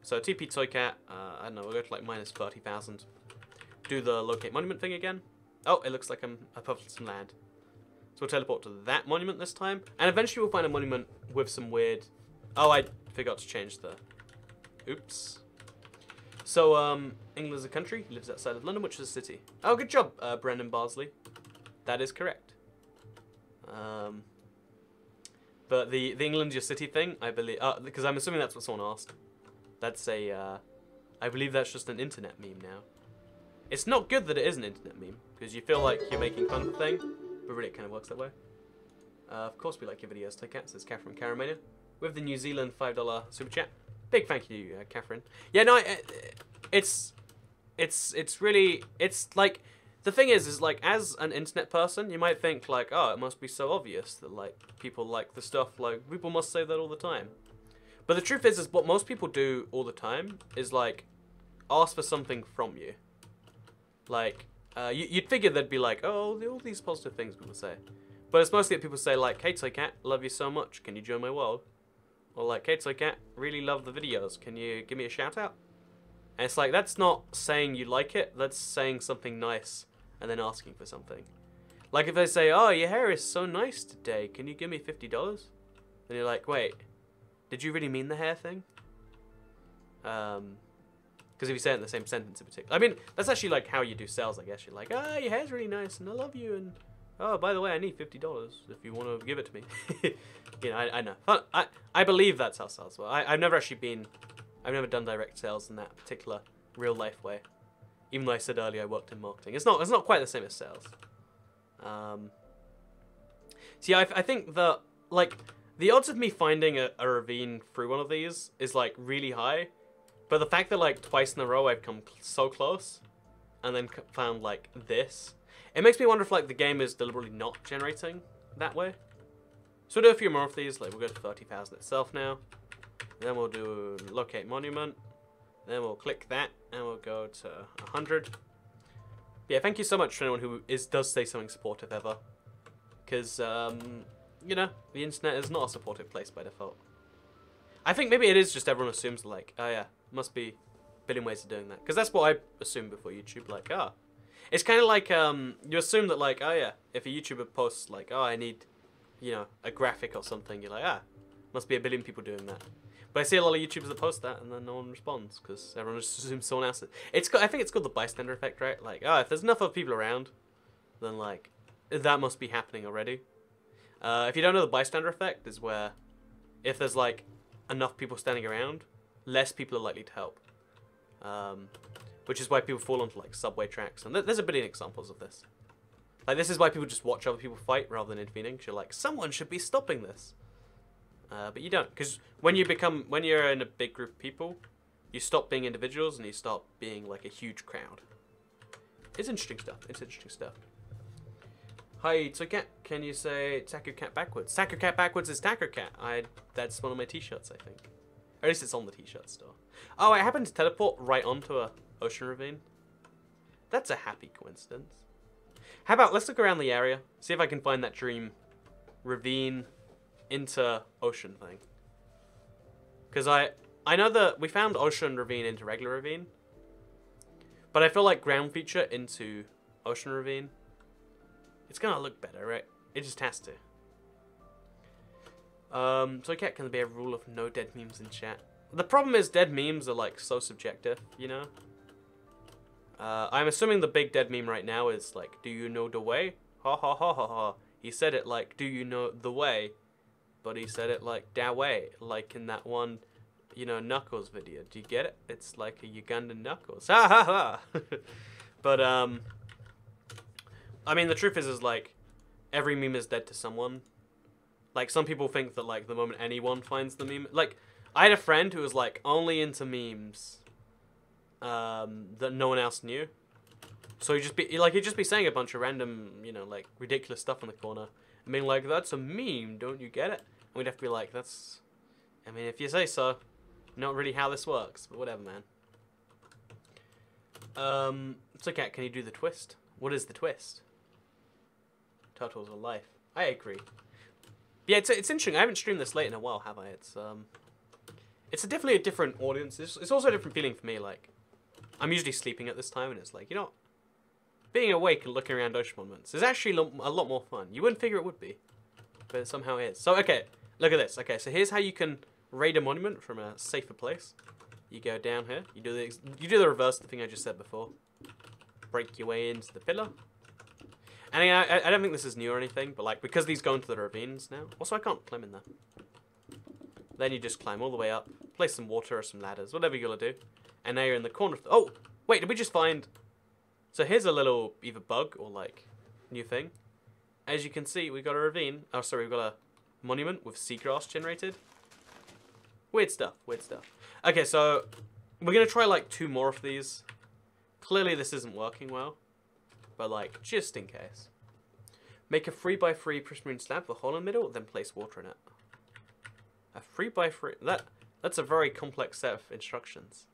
A: So, TP Toycat, I don't know, we'll go to, like, minus 30,000. Do the locate monument thing again. Oh, it looks like I'm above some land. So we'll teleport to that monument this time. And eventually we'll find a monument with some weird... Oh, I forgot to change the... Oops. So, England's a country. He lives outside of London, which is a city. Oh, good job, Brendan Barsley. That is correct. But the England's your city thing, I believe... because I'm assuming that's what someone asked. That's a... I believe that's just an internet meme now. It's not good that it is an internet meme, because you feel like you're making fun of the thing, but really it kind of works that way. Of course we like your videos, Toycat, says Catherine Caramania, with the New Zealand $5 super chat. Big thank you, Catherine. Yeah, no, it's really, it's like, the thing is like, as an internet person, you might think like, oh, it must be so obvious that like, people like the stuff, like, people must say that all the time. But the truth is what most people do all the time is like, ask for something from you. Like, you'd figure they'd be like, oh, all these positive things people say. But it's mostly that people say, like, hey, Toycat, love you so much. Can you join my world? Or like, hey, Toycat, really love the videos. Can you give me a shout out? And it's like, that's not saying you like it. That's saying something nice and then asking for something. Like if they say, oh, your hair is so nice today. Can you give me $50? Then you're like, wait, did you really mean the hair thing? Because if you say it in the same sentence in particular. I mean, that's actually like how you do sales, I guess. You're like, ah, your hair's really nice and I love you. And, oh, by the way, I need $50 if you want to give it to me. You know, I know. I believe that's how sales work. I've never actually been I've never done direct sales in that particular real life way. Even though I said earlier I worked in marketing. It's not quite the same as sales. See, I think that, like, the odds of me finding a ravine through one of these is, like, really high. But the fact that, like, twice in a row I've come so close and then found, like, this, it makes me wonder if, like, the game is deliberately not generating that way. So we'll do a few more of these. Like, we'll go to 30,000 itself now. Then we'll do locate monument. Then we'll click that and we'll go to 100. Yeah, thank you so much for anyone who does say something supportive ever. Because, you know, the internet is not a supportive place by default. I think maybe it is just everyone assumes, like, oh yeah, must be a billion ways of doing that. Because that's what I assumed before YouTube, like, ah. It's kind of like, you assume that, like, oh yeah, if a YouTuber posts, like, oh, I need, you know, a graphic or something, you're like, ah, must be a billion people doing that. But I see a lot of YouTubers that post that and then no one responds because everyone just assumes someone else. I think it's called the bystander effect, right? Like, oh, if there's enough of people around, then, like, that must be happening already. If you don't know, the bystander effect is where if there's, like, enough people standing around, less people are likely to help. Which is why people fall onto, like, subway tracks. And there's a billion examples of this. Like, this is why people just watch other people fight rather than intervening. Because you're like, someone should be stopping this. But you don't. Because when you're in a big group of people, you stop being individuals and you start being, like, a huge crowd. It's interesting stuff. It's interesting stuff. Hi, Tsukat. Can you say Taco Cat backwards? Taco Cat backwards is Taco Cat. That's one of my t-shirts, I think. Or at least it's on the t-shirt store. Oh, I happened to teleport right onto a ocean ravine. That's a happy coincidence. How about, let's look around the area. See if I can find that dream ravine into ocean thing. Because I know that we found ocean ravine into regular ravine. But I feel like ground feature into ocean ravine, it's gonna look better, right? It just has to. So can there be a rule of no dead memes in chat? The problem is dead memes are, like, so subjective, you know? I'm assuming the big dead meme right now is, like, do you know the way? Ha ha ha ha ha. He said it like, do you know the way? But he said it like, da way. Like in that one, you know, Knuckles video. Do you get it? It's like a Ugandan Knuckles. Ha ha ha! But, I mean, the truth is, like, every meme is dead to someone. Like, some people think that, like, the moment anyone finds the meme... Like, I had a friend who was, like, only into memes that no one else knew. So he'd just be saying a bunch of random, you know, like, ridiculous stuff in the corner. And being like, that's a meme, don't you get it? And we'd have to be like, that's... I mean, if you say so. Not really how this works, but whatever, man. So, Cat, can you do the twist? What is the twist? Turtles are life. I agree. Yeah, it's interesting. I haven't streamed this late in a while, have I? It's definitely a different audience. It's also a different feeling for me. Like, I'm usually sleeping at this time, and it's like, you know, being awake and looking around ocean monuments is actually a lot more fun. You wouldn't figure it would be, but it somehow is. So, okay, look at this. Okay, so here's how you can raid a monument from a safer place. You go down here. You do the reverse of the thing I just said before. Break your way into the pillar. And I don't think this is new or anything, but like because these go into the ravines now. Also, I can't climb in there. Then you just climb all the way up, place some water or some ladders, whatever you're gonna do. And now you're in the corner. Oh, wait, did we just find? So here's a little either bug or like new thing. As you can see, we got a ravine. Oh, sorry, we've got a monument with seagrass generated. Weird stuff. Weird stuff. Okay, so we're gonna try like 2 more of these. Clearly, this isn't working well. But, like, just in case. Make a 3x3 prismarine slab with a hole in the middle, then place water in it. A 3x3... That's a very complex set of instructions.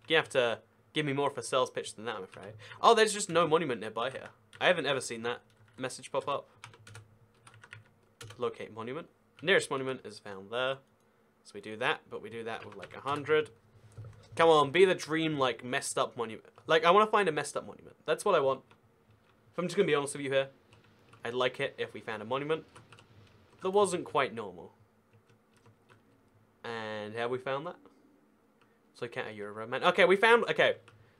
A: You have to give me more of a sales pitch than that, I'm afraid. Oh, there's just no monument nearby here. I haven't ever seen that message pop up. Locate monument. Nearest monument is found there. So we do that, but we do that with, like, 100. Come on, be the dream, like, messed up monument. Like, I want to find a messed up monument. That's what I want. If I'm just going to be honest with you here, I'd like it if we found a monument that wasn't quite normal. And have we found that? So can't you're a romance. Okay, we found... Okay,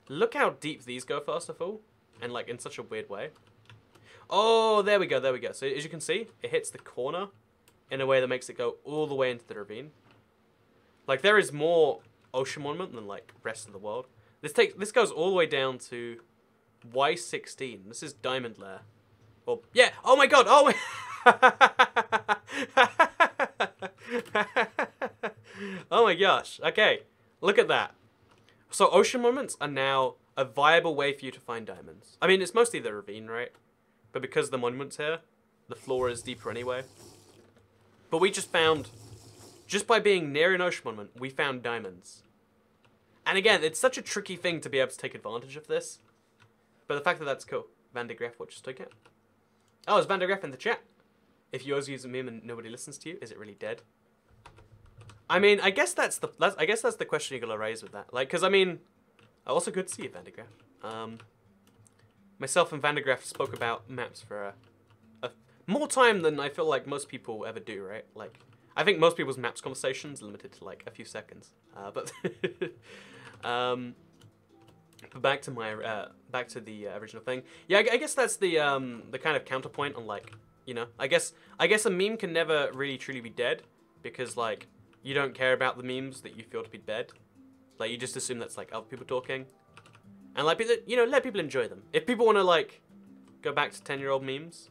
A: look how deep these go, first of all. And, like, in such a weird way. Oh, there we go, there we go. So, as you can see, it hits the corner in a way that makes it go all the way into the ravine. Like, there is more ocean monument than like rest of the world. This goes all the way down to Y16. This is Diamond Lair. Oh yeah. Oh my god. Oh my. Oh my gosh. Okay. Look at that. So ocean monuments are now a viable way for you to find diamonds. I mean, it's mostly the ravine, right? But because the monument's here, the floor is deeper anyway. But we just found, just by being near an ocean monument, we found diamonds. And again, it's such a tricky thing to be able to take advantage of this. But the fact that that's cool. Van de Graaff, what just took it? Oh, it's Van de Graaff in the chat. If yours uses a meme and nobody listens to you, is it really dead? I mean, I guess that's the question you're gonna raise with that. Like, because I mean, also good to see you, Van de Graaff. Myself and Van de Graaff spoke about maps for more time than I feel like most people ever do, right? Like, I think most people's maps conversations are limited to like a few seconds. But back to the original thing. Yeah, I guess that's the kind of counterpoint on like, you know, I guess a meme can never really truly be dead because like you don't care about the memes that you feel to be dead. Like you just assume that's like other people talking, and like you know, let people enjoy them. If people want to like go back to 10-year-old memes,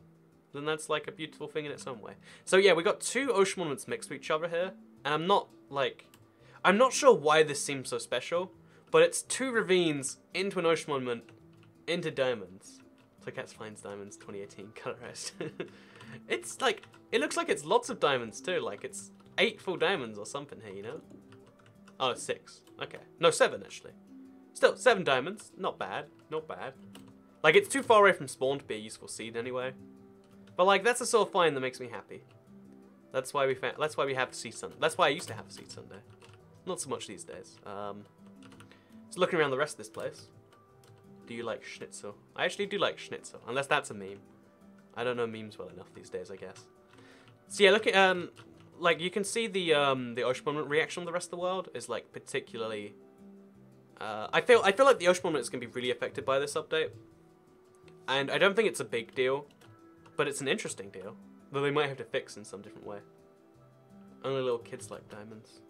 A: then that's like a beautiful thing in its own way. So yeah, we got two ocean monuments mixed with each other here, and I'm not sure why this seems so special, but it's two ravines into an ocean monument into diamonds. Toycats finds diamonds 2018 colorized. It's like, it looks like it's lots of diamonds too, like it's 8 full diamonds or something here, you know? Oh, 6. Okay. No, 7 actually. Still, 7 diamonds. Not bad. Not bad. Like, it's too far away from spawn to be a useful seed anyway. But like, that's the sort of find that makes me happy. That's why we have Seed Sunday. That's why I used to have Seed Sunday. Not so much these days. Just looking around the rest of this place. Do you like schnitzel? I actually do like schnitzel, unless that's a meme. I don't know memes well enough these days, I guess. So yeah, look at like you can see the ocean monument reaction on the rest of the world is like particularly. I feel like the ocean monument is gonna be really affected by this update, and I don't think it's a big deal, but it's an interesting deal that they might have to fix in some different way. Only little kids like diamonds.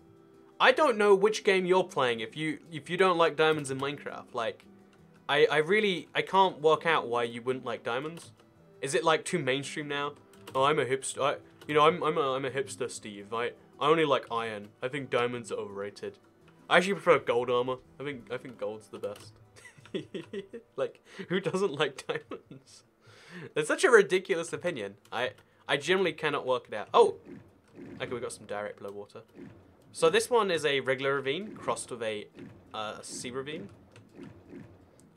A: I don't know which game you're playing if you don't like diamonds in Minecraft. Like, I can't work out why you wouldn't like diamonds. Is it like too mainstream now? Oh, I'm a hipster. I'm a hipster, Steve. I only like iron. I think diamonds are overrated. I actually prefer gold armor. I think gold's the best. Like, who doesn't like diamonds? That's such a ridiculous opinion. I generally cannot work it out. Oh, okay, we got some direct blow water. So this one is a regular ravine crossed with a sea ravine.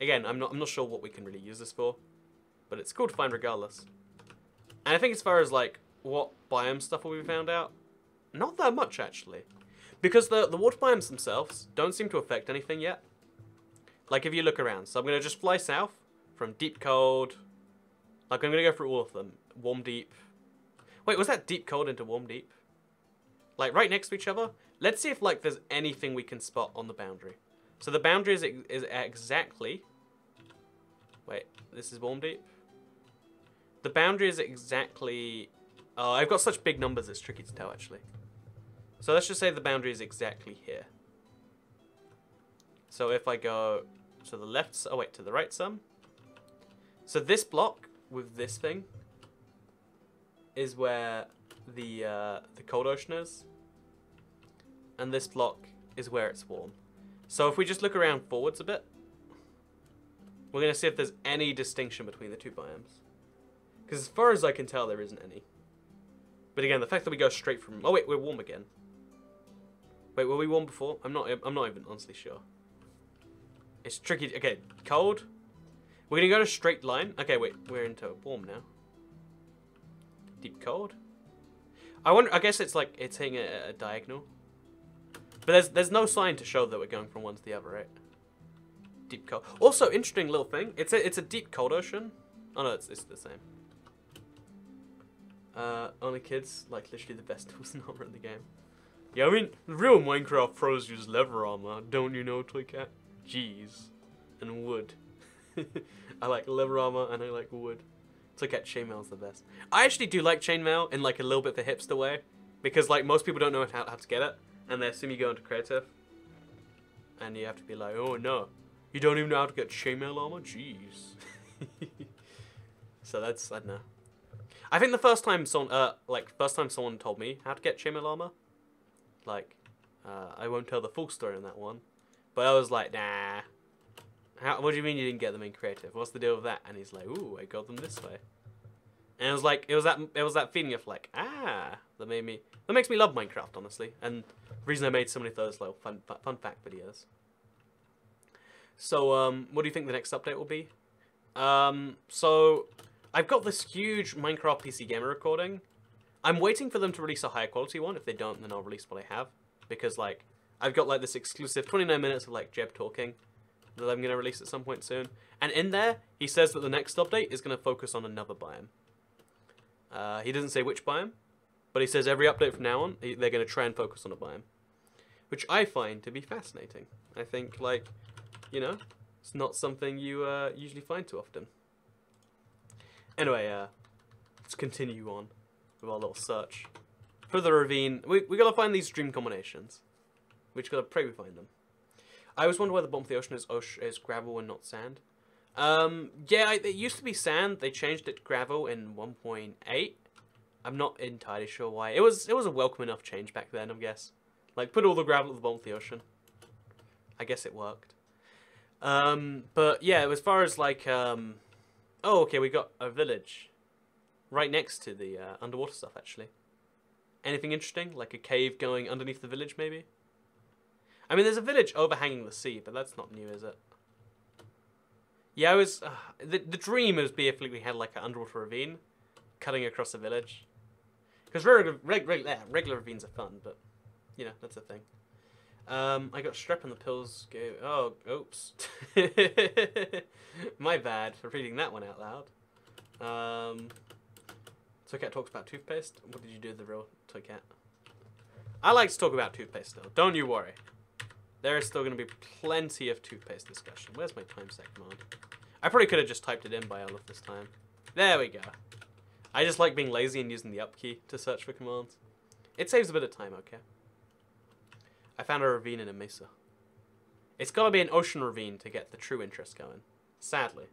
A: Again, I'm not sure what we can really use this for, but it's cool to find regardless. And I think as far as like what biome stuff will be found out, not that much actually, because the water biomes themselves don't seem to affect anything yet. Like if you look around, so I'm gonna just fly south from deep cold. Like I'm gonna go through all of them. Warm deep. Wait, was that deep cold into warm deep? Like right next to each other. Let's see if like there's anything we can spot on the boundary. So the boundary is exactly. Wait, this is warm deep. The boundary is exactly. Oh, I've got such big numbers, it's tricky to tell actually. So let's just say the boundary is exactly here. So if I go to the left, oh wait, to the right some. So this block with this thing is where the cold ocean is, and this block is where it's warm. So if we just look around forwards a bit, we're gonna see if there's any distinction between the two biomes. Because as far as I can tell, there isn't any. But again, the fact that we go straight from, oh wait, we're warm again. Wait, were we warm before? I'm not even honestly sure. It's tricky. Okay, cold. We're gonna go to straight line. Okay, wait, we're into warm now. Deep cold. I guess it's like it's hitting a diagonal. But there's no sign to show that we're going from one to the other, right? Deep cold. Also, interesting little thing. It's a deep cold ocean. Oh no, it's the same. Only kids like literally the best tools and armor in the game. Yeah, I mean, real Minecraft pros use leather armor, don't you know, Toycat? Jeez. And wood. I like leather armor and I like wood. Toycat chainmail's the best. I actually do like chainmail in like a little bit of a hipster way, because like most people don't know how to get it, and they assume you go into creative. And you have to be like, oh no, you don't even know how to get chainmail armor? Jeez. So that's, I don't know. I think the first time someone told me how to get chainmail armor, like, I won't tell the full story on that one, but I was like, nah. What do you mean you didn't get them in creative? What's the deal with that? And he's like, ooh, I got them this way. And it was like, it was that feeling of like, that makes me love Minecraft, honestly. And the reason I made so many of those little fun fact videos. So, what do you think the next update will be? So, I've got this huge Minecraft PC Gamer recording. I'm waiting for them to release a higher quality one. If they don't, then I'll release what I have. Because, like, I've got, like, this exclusive 29 minutes of, like, Jeb talking that I'm going to release at some point soon. And in there, he says that the next update is going to focus on another biome. He doesn't say which biome, but he says every update from now on, they're going to try and focus on a biome. Which I find to be fascinating. I think, like, you know, it's not something you usually find too often. Anyway, let's continue on with our little search. For the ravine, we got to find these dream combinations. We just got to pray we find them. I always wonder why the bottom of the ocean is gravel and not sand. Yeah, it used to be sand. They changed it to gravel in 1.8. I'm not entirely sure why. It was a welcome enough change back then, I guess. Like, put all the gravel at the bottom of the ocean. I guess it worked. But yeah, as far as like, oh, okay, we got a village right next to the underwater stuff, actually. Anything interesting? Like a cave going underneath the village, maybe? I mean, there's a village overhanging the sea, but that's not new, is it? Yeah, I was... the dream was be if we had, like, an underwater ravine cutting across the village. Because regular ravines are fun, but, you know, that's a thing. I got strep on the pills. Oh, oops. My bad for reading that one out loud. Toycat talks about toothpaste. What did you do to the real Toycat? I like to talk about toothpaste still. Don't you worry. There is still going to be plenty of toothpaste discussion. Where's my timeset command? I probably could have just typed it in by all of this time. There we go. I just like being lazy and using the up key to search for commands. It saves a bit of time, okay? I found a ravine in a mesa. It's got to be an ocean ravine to get the true interest going. Sadly.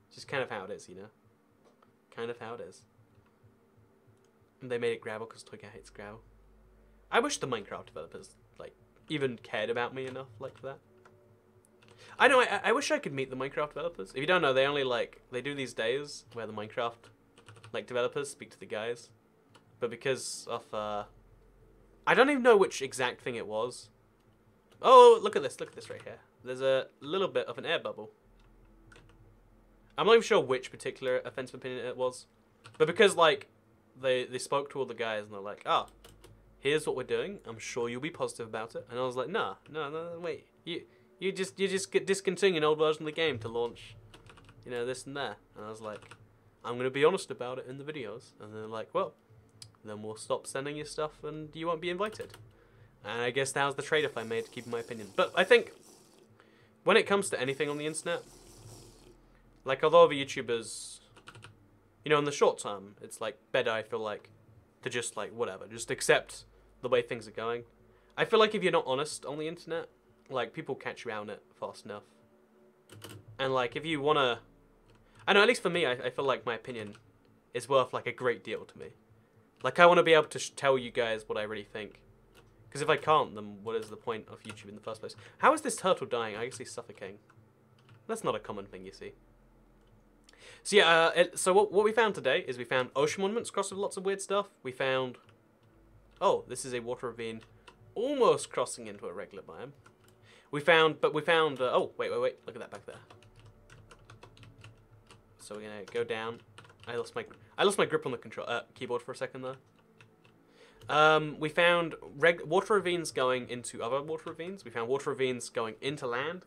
A: It's just kind of how it is, you know? Kind of how it is. And they made it gravel because Toycat hates gravel. I wish the Minecraft developers, like, even cared about me enough like that. I know, I wish I could meet the Minecraft developers. If you don't know, they only, like, they do these days where the Minecraft, like, developers speak to the guys. But because of, I don't even know which exact thing it was. Oh, look at this right here. There's a little bit of an air bubble. I'm not even sure which particular offensive opinion it was. But because, like, they spoke to all the guys and they're like, oh, here's what we're doing. I'm sure you'll be positive about it. And I was like, no, wait. You just discontinuing an old version of the game to launch, you know, this and that. And I was like, I'm going to be honest about it in the videos. And they're like, well, then we'll stop sending you stuff and you won't be invited. And I guess that was the trade-off I made to keep my opinion. But I think when it comes to anything on the internet, like, although the YouTubers, you know, in the short term, it's like better, I feel like, to just, like, whatever, just accept the way things are going. I feel like if you're not honest on the internet, like, people catch you out on it fast enough. And, like, if you want to, I know, at least for me, I feel like my opinion is worth, like, a great deal to me. Like, I want to be able to tell you guys what I really think. Because if I can't, then what is the point of YouTube in the first place? How is this turtle dying? I guess he's suffocating. That's not a common thing you see. So yeah, so what we found today is we found ocean monuments crossed with lots of weird stuff. We found, oh, this is a water ravine almost crossing into a regular biome. We found, oh, wait, look at that back there. So we're gonna go down. I lost my grip on the keyboard for a second there. We found water ravines going into other water ravines. We found water ravines going into land,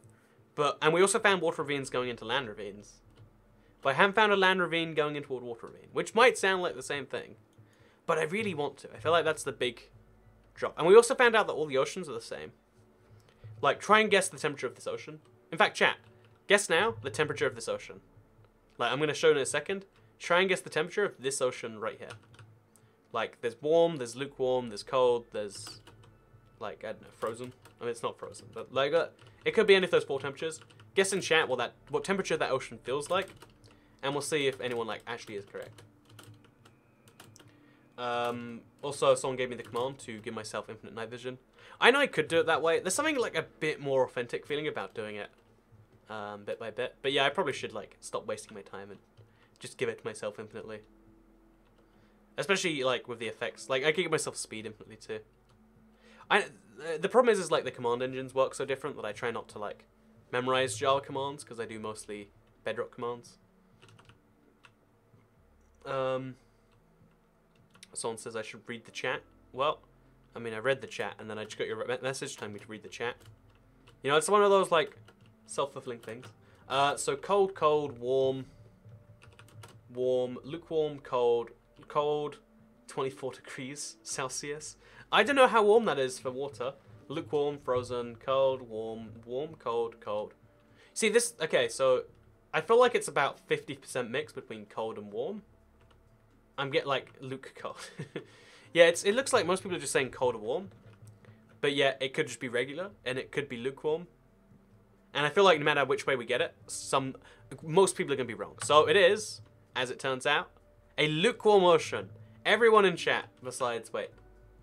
A: and we also found water ravines going into land ravines. But I haven't found a land ravine going into a water ravine, which might sound like the same thing, but I really want to. I feel like that's the big drop. And we also found out that all the oceans are the same. Like, try and guess the temperature of this ocean. In fact, chat, guess now the temperature of this ocean. Like, I'm going to show in a second. Try and guess the temperature of this ocean right here. Like, there's warm, there's lukewarm, there's cold, there's like, I don't know, frozen. I mean, it's not frozen, but like, it could be any of those 4 temperatures. Guess in chat what temperature that ocean feels like, and we'll see if anyone like actually is correct. Also, someone gave me the command to give myself infinite night vision. I know I could do it that way. There's something like a bit more authentic feeling about doing it, bit by bit. But yeah, I probably should like stop wasting my time and just give it to myself infinitely. Especially like with the effects. Like I could give myself speed infinitely too. The problem is like the command engines work so different that I try not to like memorize Java commands because I do mostly Bedrock commands. Someone says I should read the chat. Well, I mean, I read the chat, and then I just got your message telling me to read the chat. You know, it's one of those, like, self-fulfilling things. So cold, cold, warm, warm, lukewarm, cold, cold, 24 degrees Celsius. I don't know how warm that is for water. Lukewarm, frozen, cold, warm, warm, cold, cold. See, this, okay, so I feel like it's about 50% mix between cold and warm. I'm getting like Luke cold. Yeah, it looks like most people are just saying cold or warm. But yeah, it could just be regular and it could be lukewarm. And I feel like no matter which way we get it, most people are going to be wrong. So it is, as it turns out, a lukewarm ocean. Everyone in chat besides, wait,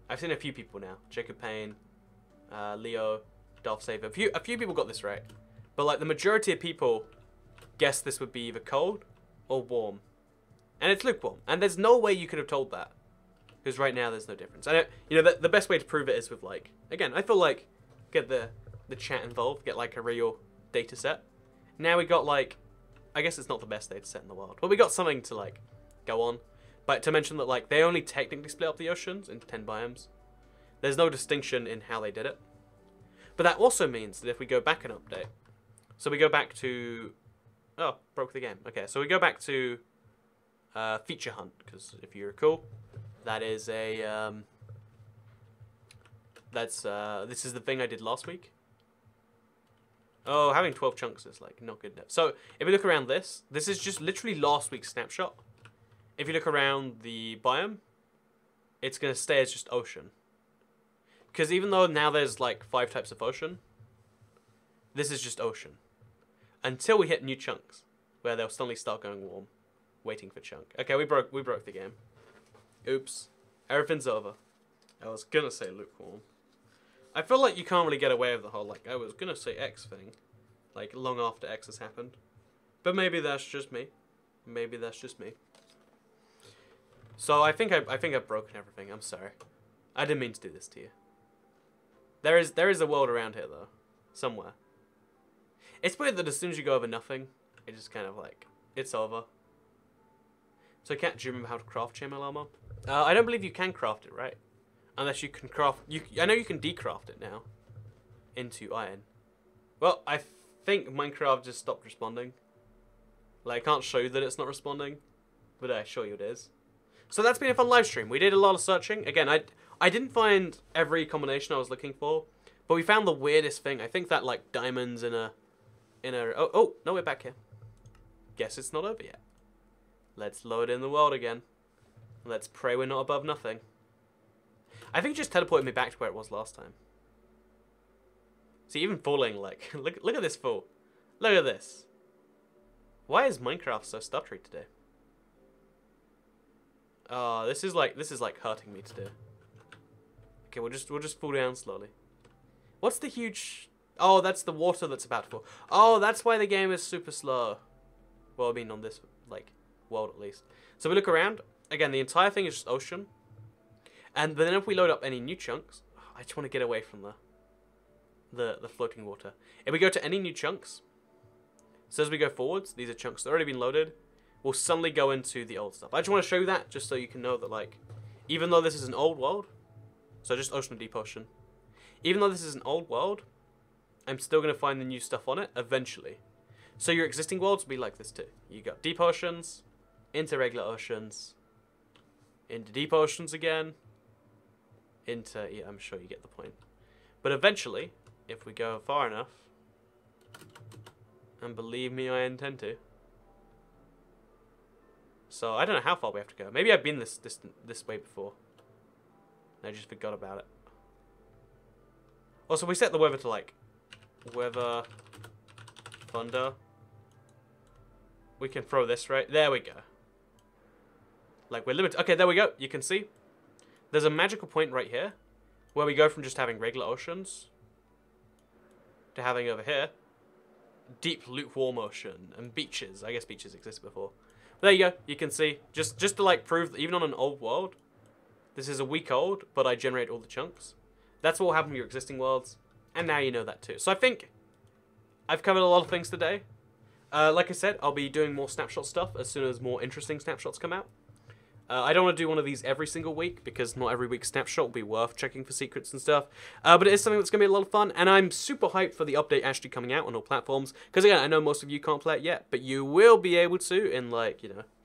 A: I've seen a few people now. Jacob Payne, Leo, Dolph Saver. A few people got this right. But like the majority of people guessed this would be either cold or warm. And it's lukewarm. And there's no way you could have told that. Because right now there's no difference. And you know, the best way to prove it is with like, again, I feel like get the chat involved, get like a real data set. Now we got like, I guess it's not the best data set in the world, but we got something to like go on. But to mention that like they only technically split up the oceans into 10 biomes. There's no distinction in how they did it. But that also means that if we go back an update, so we go back to, oh, broke the game. Okay, so we go back to feature hunt, because if you recall, that is a this is the thing I did last week. Oh, having 12 chunks is like not good enough. So if we look around this is just literally last week's snapshot. If you look around the biome, it's gonna stay as just ocean. Because even though now there's like 5 types of ocean, this is just ocean. Until we hit new chunks, where they'll suddenly start going warm. Waiting for chunk. Okay, we broke the game. Oops. Everything's over. I was gonna say lukewarm. I feel like you can't really get away with the whole like I was gonna say X thing, like long after X has happened. But maybe that's just me. Maybe that's just me. So I think I've broken everything. I'm sorry. I didn't mean to do this to you. There is a world around here though, somewhere. It's weird that as soon as you go over nothing, it just kind of like it's over. So Kat, do you remember how to craft chainmail armor? I don't believe you can craft it, right? Unless you can craft... I know you can decraft it now. Into iron. Well, I think Minecraft just stopped responding. Like, I can't show you that it's not responding. But I assure you it is. So that's been a fun live stream. We did a lot of searching. Again, I didn't find every combination I was looking for. But we found the weirdest thing. I think that, like, diamonds in a... Oh, no, we're back here. Guess it's not over yet. Let's load in the world again. Let's pray we're not above nothing. I think it just teleported me back to where it was last time. See, even falling, like, look at this fall. Look at this. Why is Minecraft so stuttery today? Oh, this is like hurting me to do. Okay, we'll just fall down slowly. What's the huge... Oh, that's the water that's about to fall. Oh, that's why the game is super slow. Well, I mean on this, like... world at least. So we look around. Again, the entire thing is just ocean. And then if we load up any new chunks, I just want to get away from the floating water. If we go to any new chunks, so as we go forwards, these are chunks that have already been loaded, we'll suddenly go into the old stuff. I just want to show you that just so you can know that like, even though this is an old world, so just ocean and deep ocean, even though this is an old world, I'm still going to find the new stuff on it eventually. So your existing worlds will be like this too. You got deep oceans, into regular oceans, into deep oceans again, into, yeah, I'm sure you get the point. But eventually, if we go far enough, and believe me, I intend to. So I don't know how far we have to go. Maybe I've been this way before. I just forgot about it. Also, we set the weather to like weather thunder. We can throw this right. There we go. Like we're limited. Okay, there we go. You can see. There's a magical point right here where we go from just having regular oceans to having over here deep lukewarm ocean and beaches. I guess beaches existed before. But there you go. You can see. Just to like prove that even on an old world, this is a week old, but I generate all the chunks. That's what will happen with your existing worlds. And now you know that too. So I think I've covered a lot of things today. Like I said, I'll be doing more snapshot stuff as soon as more interesting snapshots come out. I don't want to do one of these every single week, because not every week's snapshot will be worth checking for secrets and stuff. But it is something that's going to be a lot of fun, and I'm super hyped for the update actually coming out on all platforms. Because again, I know most of you can't play it yet, but you will be able to in like,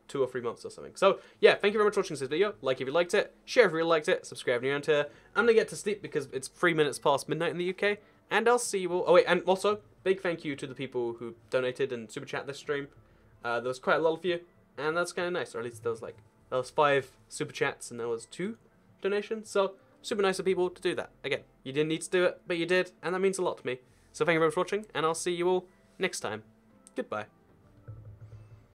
A: 2 or 3 months or something. So yeah, thank you very much for watching this video. Like if you liked it, share if you really liked it, subscribe if you're around here. I'm going to get to sleep because it's 3 minutes past midnight in the UK, and I'll see you all. Oh wait, and also, big thank you to the people who donated and super chat this stream. There was quite a lot of you, and that's kind of nice, or at least there was 5 super chats and there was 2 donations, so super nice of people to do that. Again, you didn't need to do it, but you did, and that means a lot to me. So thank you very much for watching, and I'll see you all next time. Goodbye.